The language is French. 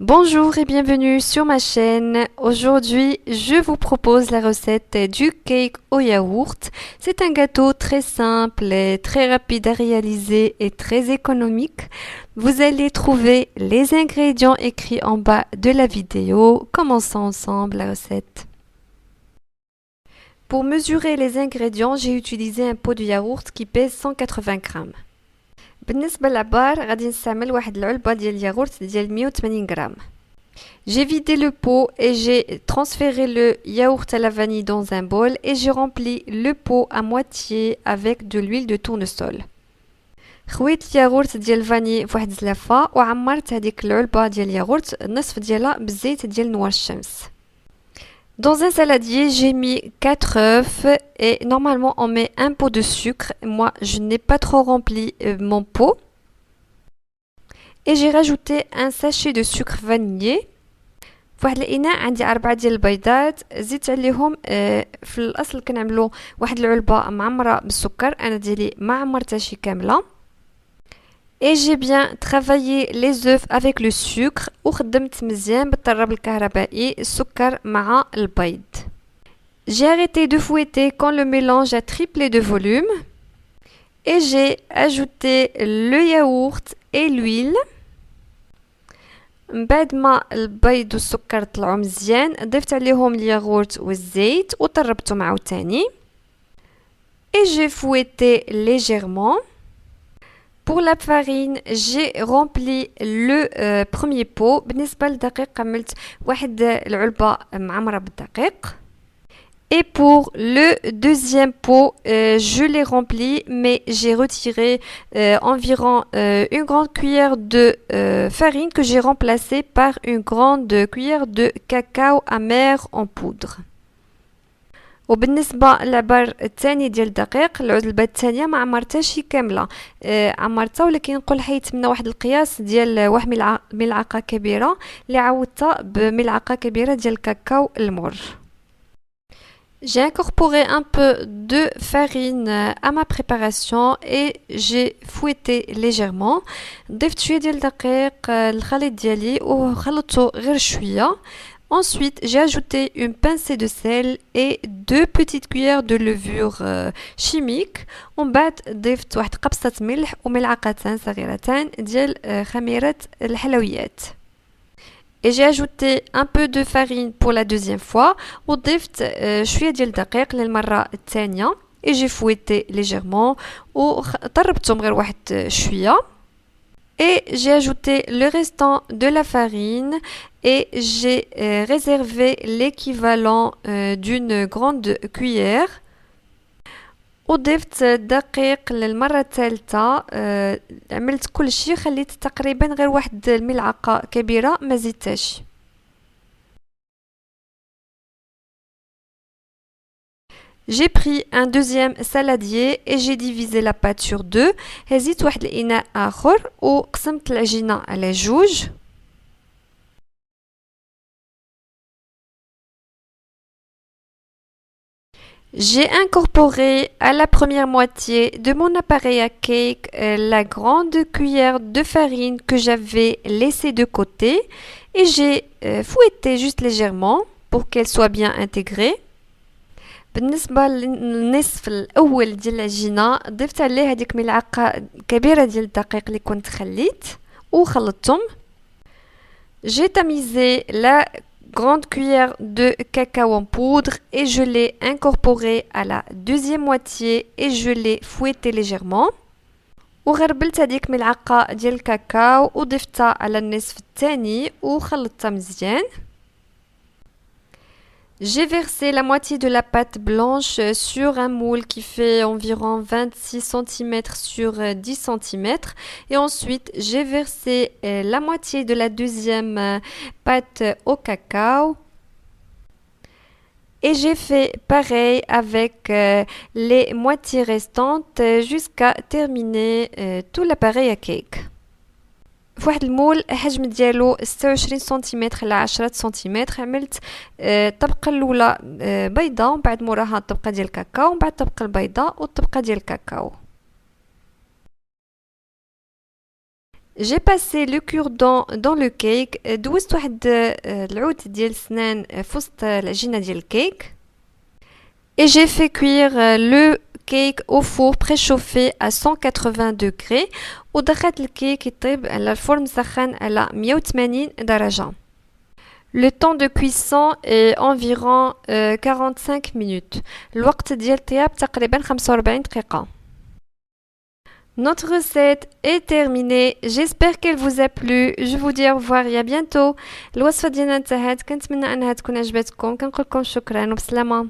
Bonjour et bienvenue sur ma chaîne. Aujourd'hui, je vous propose la recette du cake au yaourt. C'est un gâteau très simple et très rapide à réaliser et très économique. Vous allez trouver les ingrédients écrits en bas de la vidéo. Commençons ensemble la recette. Pour mesurer les ingrédients, j'ai utilisé un pot de yaourt qui pèse 180 grammes. بالنسبة للعبار غادي نستعمل واحد العلبة ديال الياغورت ديال 180 غرام. J'ai vidé le pot et j'ai transféré le yaourt à la vanille dans un bol et j'ai rempli le pot à moitié avec de l'huile de tournesol. خويت الياغورت ديال الفاني فواحد الزلافة وعمرت هذيك العلبة ديال الياغورت النصف ديالها بالزيت ديال نوار الشمس. Dans un saladier, j'ai mis 4 œufs et normalement on met un pot de sucre. Moi, je n'ai pas trop rempli mon pot. Et j'ai rajouté un sachet de sucre vanillé. فواحد الاناء عندي 4 ديال البيضات زدت عليهم في الاصل كنعملوا واحد العلبه معمره بالسكر انا ديالي ما عمرتهاش كامله. Et j'ai bien travaillé les œufs avec le sucre وخدمت مزيان بالطراب الكهربائي السكر مع البيض. J'ai arrêté de fouetter quand le mélange a triplé de volume et j'ai ajouté le yaourt et l'huile. من بعد ما البيض والسكر طلعوا مزيان ضفت عليهم الياغورت والزيت وطربتهم عاوتاني. Et j'ai fouetté légèrement. Pour la farine, j'ai rempli le premier pot. بالنسبة للدقيق عملت واحد العلبة معمرة بالدقيق. Et pour le deuxième pot, je l'ai rempli, mais j'ai retiré environ une grande cuillère de farine que j'ai remplacée par une grande cuillère de cacao amer en poudre. وبالنسبة للعبار الثاني ديال الدقيق العلبة الثانية ما عمرتهاش كاملة عمرتها ولكن نقول حيت منها واحد القياس ديال واحد ملعقة كبيرة اللي عوضتها بملعقة كبيرة ديال الكاكاو المر. J'ai incorporé un peu de farine à ma préparation et j'ai fouetté légèrement. ضفت شوية ديال الدقيق الخليط ديالي وخلطته غير شوية. Ensuite, j'ai ajouté une pincée de sel et 2 petites cuillères de levure chimique. ومن بعد ضفت واحد قبصة ملح وملعقتان صغيرتان ديال خميرة الحلويات. Et j'ai ajouté un peu de farine pour la deuxième fois وضفت شوية ديال الدقيق للمرة الثانية et j'ai fouetté légèrement وطربتهم غير واحد شوية. Et j'ai ajouté le restant de la farine et j'ai réservé l'équivalent d'une grande cuillère. وضفت الدقيق للمرة الثالثة عملت كل شيء خليت تقريبا غير واحد الملعقة كبيرة ما زدتهاش. J'ai pris un deuxième saladier et j'ai divisé la pâte sur deux. هزيت واحد الإناء آخر وقسمت العجينة على جوج. J'ai incorporé à la première moitié de mon appareil à cake la grande cuillère de farine que j'avais laissée de côté et j'ai fouetté juste légèrement pour qu'elle soit bien intégrée. بالنسبة للنصف الأول ديال العجينة ضفت عليه هذيك ملعقة كبيرة ديال الدقيق اللي كنت خليت وخلطتهم. J'ai tamisé la grande cuillère de cacao en poudre et je l'ai incorporé à la deuxième moitié et je l'ai fouetté légèrement. وغربلت هذيك ملعقة ديال الكاكاو وضفتها على النصف الثاني وخلطتها مزيان. J'ai versé la moitié de la pâte blanche sur un moule qui fait environ 26 cm sur 10 cm et ensuite j'ai versé la moitié de la deuxième pâte au cacao et j'ai fait pareil avec les moitiés restantes jusqu'à terminer tout l'appareil à cake. في واحد المول حجم ديالو 26 سنتيمتر على 10 سنتيمتر عملت الطبقه الاولى بيضه ومن بعد موراها الطبقه ديال الكاكاو ومن بعد الطبقه البيضاء والطبقه ديال الكاكاو. J'ai passé le cure-dent dans le cake. دوزت واحد العود ديال سنان في وسط العجينة ديال الكيك. Et j'ai fait cuire le cake au four préchauffé à 180 degrés. ودخلت الكيك يطيب على الفرن مسخن على 180 درجة. Le temps de cuisson est environ 45 minutes. الوقت ديال الطياب تقريبا 45 دقيقة. Notre recette est terminée. J'espère qu'elle vous a plu. Je vous dis au revoir et à bientôt. الوصفة ديالنا انتهت. كنتمنى انها تكون عجبتكم. كنقول لكم شكرا وبسلامة.